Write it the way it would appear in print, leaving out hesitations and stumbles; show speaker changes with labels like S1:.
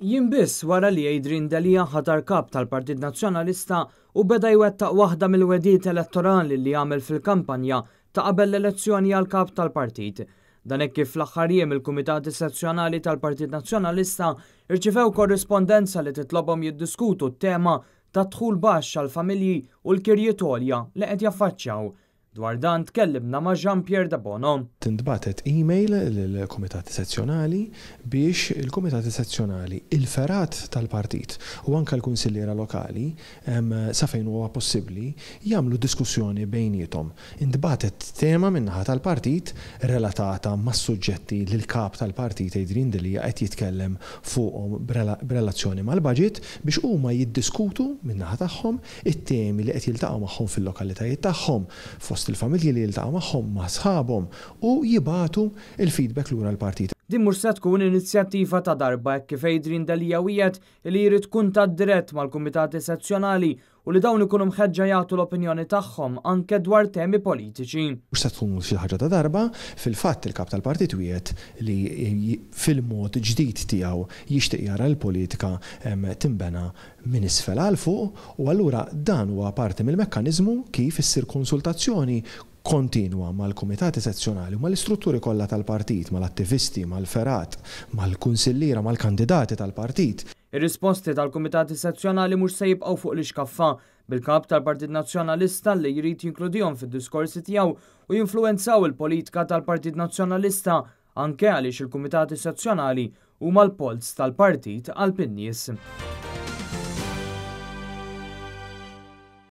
S1: Jien biss wara li Adrian Delija ħatar kap tal-Partit Nazzjonalista u beda jwettaq waħda mill-wedijiet elettorali li għamel fil-kampanja ta' qabel l-elezzjoni għal kap tal-partit. Dan hekk kif fl-aħħar jiem il-Kumitati Sezzjonali tal-Partit Nazzjonalista irċivew korrispondenza li titlobhom jiddiskutu t-tema ta' dħul baxx għal familji u l-kirjiet għolja li qed jaffaċċjaw. Dwar dan tkellimna ma' Jean-Pierre De Bono.
S2: Tintbatet email lill-Kumitati Sezzjonali biex il-Kumitati Sezzjonali il-ferat tal-partit u anke l-kunsilliera lokali sa fejn huwa possibbli jagħmlu diskussjoni bejniethom. Intbatet tema min-naħa tal-partit relatata mas-suġġetti li l-kap tal-partit Adrian Delija qed jitkellem fuqhom b'relazzjoni mal-budget biex huma jiddiskutu min-naħa tagħhom it-temi li qed jiltaqgħu magħhom fil-lokalitajiet tagħhom il-familji li jiltaqgħu magħhom ma' sħabhom u jibatu il-feedback lura l-partit.
S1: Din mhux se tkun inizjattiva ta' darba hekk kif Adrian Delija wiegħed li jrid tkun tad dirett mal-Kumitati Sezzjonali u li dawn ikunu mħeġġa jagħtu l-opinjoni tagħhom anke dwar temi politiċi.
S2: Mhux se tkun xi ħaġa ta' darba, fil-fatt il-kap tal-partit wiegħed li fil-mod ġdid tiegħu jixtieq jara l-politika timbena minn isfel għal fuq u allura dan huwa parti mill-mekkaniżmu kif issir konsultazzjoni kontinwa mal-Kumitati Sezzjonali u mal-istrutturi kollha tal-partit, mal-attivisti, mal-ferat, mal-kunsilliera, mal-kandidati tal-partit.
S1: Ir-risposti tal-Kumitati Sezzjonali mhux se jibqgħu fuq l-ixkaffa bil-kap tal-Partit Nazzjonalista li jrid jinkludihom fid-diskorsi tiegħu u jinfluwenzaw il-politika tal-Partit Nazzjonalista anke għaliex il-Kumitati Sezzjonali huma l-polz tal-partit għall-pin-nies.